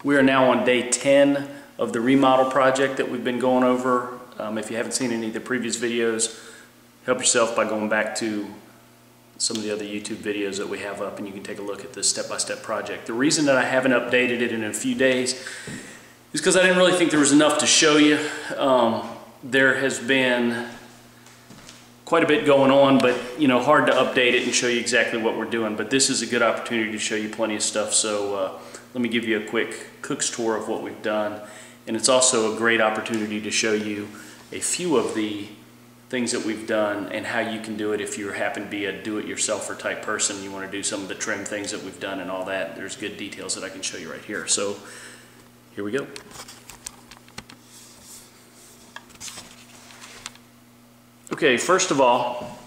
We are now on day 10 of the remodel project that we've been going over. If you haven't seen any of the previous videos, help yourself by going back to some of the other YouTube videos that we have up, and you can take a look at this step-by-step project. The reason that I haven't updated it in a few days is because I didn't really think there was enough to show you. There has been quite a bit going on, but hard to update it and show you exactly what we're doing. But this is a good opportunity to show you plenty of stuff. So let me give you a quick cook's tour of what we've done. And it's also a great opportunity to show you a few of the things that we've done and how you can do it if you happen to be a do-it-yourselfer type person. You want to do some of the trim things that we've done and all that. There's good details that I can show you right here. So here we go. Okay, first of all,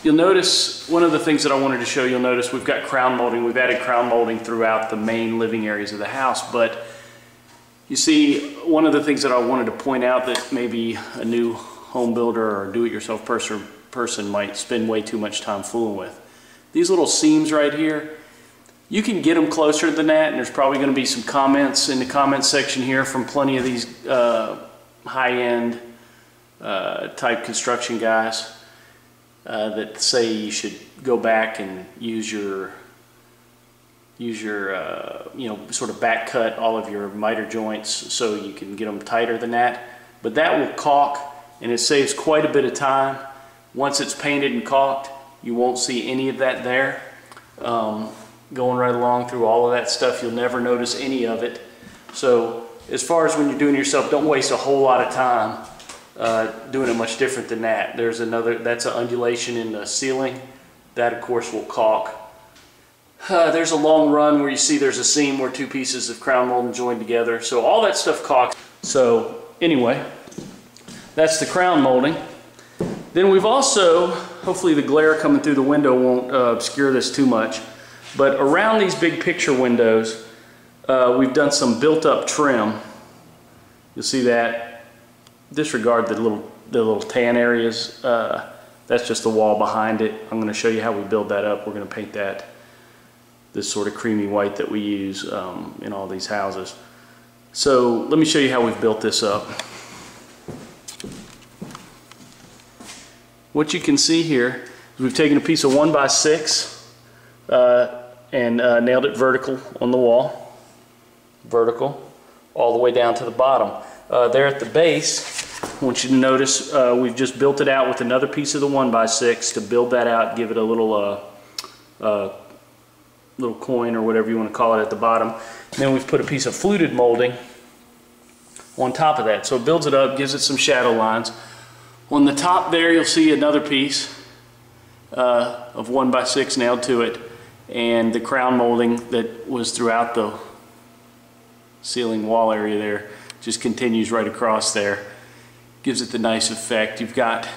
you'll notice one of the things that I wanted to show you'll notice we've got crown molding. We've added crown molding throughout the main living areas of the house, but you see, one of the things that I wanted to point out that maybe a new home builder or do-it-yourself person might spend way too much time fooling with. These little seams right here, you can get them closer than that, and there's probably going to be some comments in the comment section here from plenty of these high-end type construction guys that say you should go back and use your sort of back cut all of your miter joints so you can get them tighter than that. But that will caulk, and it saves quite a bit of time. Once it's painted and caulked, you won't see any of that there. Going right along through all of that stuff, you'll never notice any of it. So as far as when you're doing it yourself, don't waste a whole lot of time doing it much different than that. There's another, that's an undulation in the ceiling. That of course will caulk. There's a long run where you see there's a seam where two pieces of crown molding joined together. So all that stuff caulks. So anyway, that's the crown molding. Then we've also, hopefully the glare coming through the window won't obscure this too much, but around these big picture windows, we've done some built-up trim. You'll see that. Disregard the little tan areas. That's just the wall behind it. I'm going to show you how we build that up. We're going to paint that this sort of creamy white that we use in all these houses. So let me show you how we've built this up. What you can see here is we've taken a piece of 1x6 and nailed it vertical on the wall. Vertical all the way down to the bottom. There at the base, I want you to notice we've just built it out with another piece of the 1x6 to build that out, give it a little little coin or whatever you want to call it at the bottom. And then we've put a piece of fluted molding on top of that. So it builds it up, gives it some shadow lines. On the top there you'll see another piece of 1x6 nailed to it, and the crown molding that was throughout the ceiling wall area there just continues right across there. Gives it the nice effect. You've got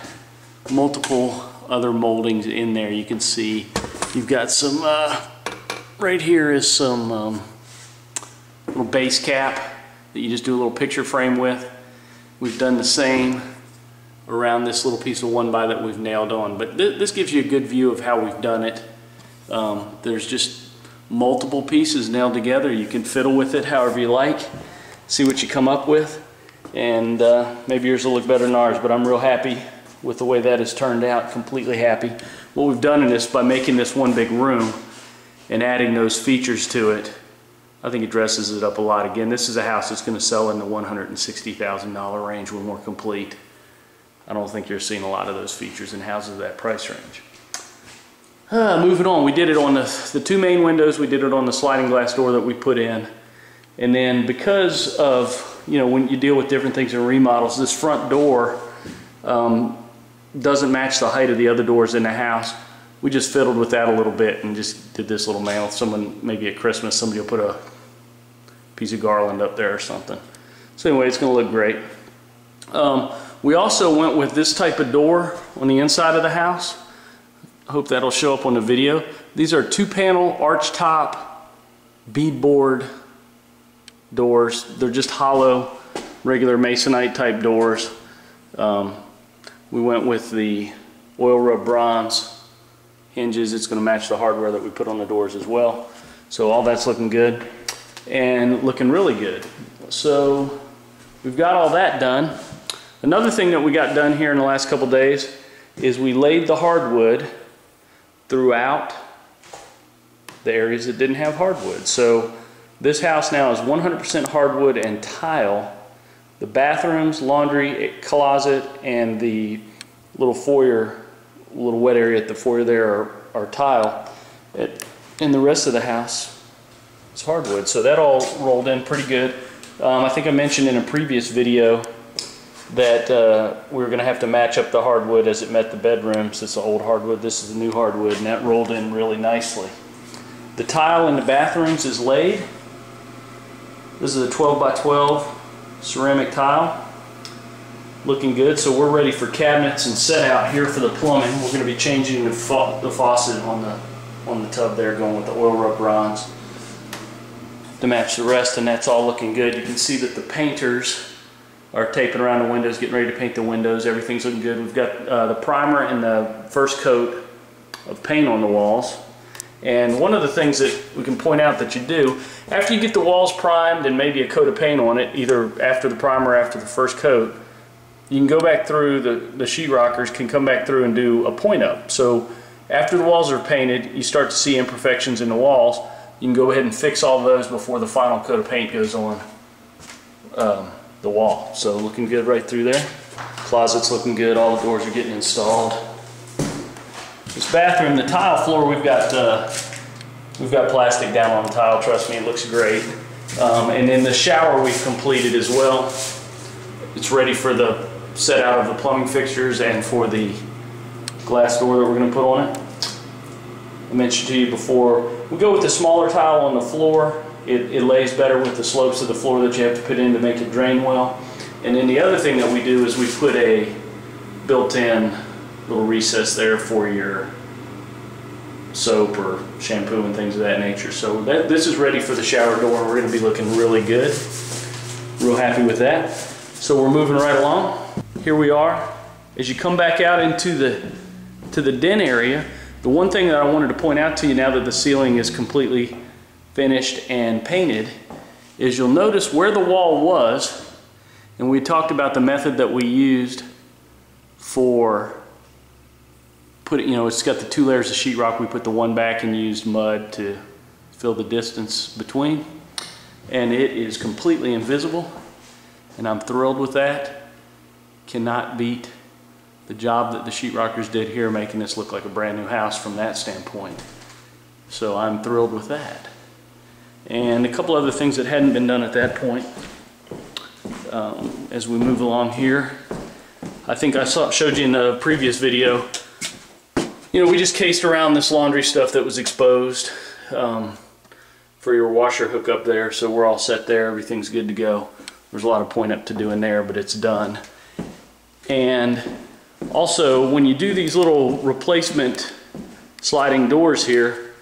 multiple other moldings in there. You can see you've got some right here is some little base cap that you just do a little picture frame with. We've done the same around this little piece of 1x that we've nailed on, but this gives you a good view of how we've done it. There's just multiple pieces nailed together. You can fiddle with it however you like, see what you come up with, and maybe yours will look better than ours, but I'm real happy with the way that has turned out, completely happy. What we've done in this, by making this one big room and adding those features to it, I think it dresses it up a lot. Again, this is a house that's going to sell in the $160,000 range when we're complete. I don't think you're seeing a lot of those features in houses of that price range. Moving on, we did it on the two main windows. We did it on the sliding glass door that we put in. And then because of, when you deal with different things in remodels, this front door doesn't match the height of the other doors in the house. We just fiddled with that a little bit and just did this little mantle. Someone, maybe at Christmas, somebody will put a piece of garland up there or something. So anyway, it's going to look great. We also went with this type of door on the inside of the house. I hope that'll show up on the video. These are 2-panel arch top beadboard doors. They're just hollow, regular masonite type doors. We went with the oil rub bronze hinges. It's going to match the hardware that we put on the doors as well. So all that's looking good. and looking really good. So we've got all that done. Another thing that we got done here in the last couple days is we laid the hardwood throughout the areas that didn't have hardwood. So this house now is 100% hardwood and tile. The bathrooms, laundry, closet, and the little foyer, little wet area at the foyer there are tile. And the rest of the house is hardwood. So that all rolled in pretty good. I think I mentioned in a previous video that we were going to have to match up the hardwood as it met the bedrooms. It's the old hardwood, this is the new hardwood, and that rolled in really nicely. The tile in the bathrooms is laid. This is a 12 by 12 ceramic tile. Looking good, so we're ready for cabinets and set out here for the plumbing. We're going to be changing the faucet on the tub there, going with the oil rub bronze to match the rest, and that's all looking good. You can see that the painters are taping around the windows, getting ready to paint the windows. Everything's looking good. We've got the primer and the first coat of paint on the walls. And one of the things that we can point out that you do, after you get the walls primed and maybe a coat of paint on it, either after the primer or after the first coat, you can go back through, the sheetrockers can come back through and do a point up. So after the walls are painted, you start to see imperfections in the walls. You can go ahead and fix all those before the final coat of paint goes on the wall. So looking good right through there. Closet's looking good, all the doors are getting installed. This bathroom, the tile floor, we've got plastic down on the tile. Trust me, it looks great. And then the shower we've completed as well. It's ready for the set out of the plumbing fixtures and for the glass door that we're going to put on it. I mentioned to you before, we go with the smaller tile on the floor. It lays better with the slopes of the floor that you have to put in to make it drain well. And then the other thing that we do is we put a built-in little recess there for your soap or shampoo and things of that nature. So this is ready for the shower door. We're going to be looking really good. Real happy with that. So we're moving right along. Here we are. As you come back out into the den area, the one thing that I wanted to point out to you now that the ceiling is completely finished and painted is you'll notice where the wall was, and we talked about the method that we used for putting, it's got the 2 layers of sheetrock. We put the one back and used mud to fill the distance between, and it is completely invisible, and I'm thrilled with that. Cannot beat the job that the sheetrockers did here, making this look like a brand new house from that standpoint. So I'm thrilled with that. And a couple other things that hadn't been done at that point. As we move along here, I think I showed you in the previous video, we just cased around this laundry stuff that was exposed for your washer hookup there, so we're all set there. Everything's good to go. There's a lot of point up to do in there, but it's done. And also, when you do these little replacement sliding doors here,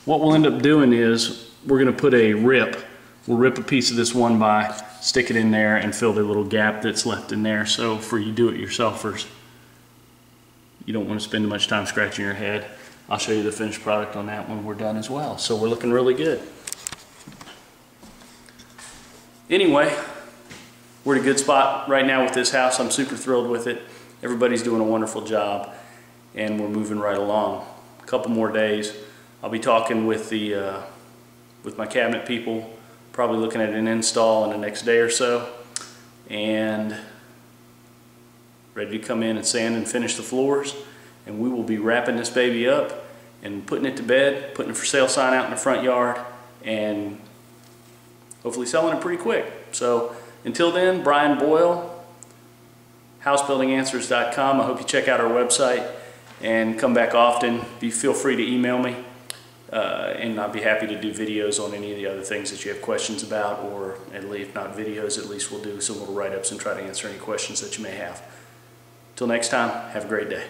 what we'll end up doing is we're going to put a rip. We'll rip a piece of this 1x, stick it in there, and fill the little gap that's left in there. So for you do-it-yourselfers, you don't want to spend much time scratching your head. I'll show you the finished product on that when we're done as well. So we're looking really good. Anyway, we're in a good spot right now with this house. I'm super thrilled with it. Everybody's doing a wonderful job, and we're moving right along. A couple more days. I'll be talking with my cabinet people, probably looking at an install in the next day or so, and ready to come in and sand and finish the floors, and we will be wrapping this baby up and putting it to bed, putting a for sale sign out in the front yard, and hopefully selling it pretty quick. So until then, Brian Boyle, housebuildinganswers.com. I hope you check out our website and come back often. Feel free to email me, and I'll be happy to do videos on any of the other things that you have questions about, or at least if not videos, at least we'll do some little write-ups and try to answer any questions that you may have. Till next time, have a great day.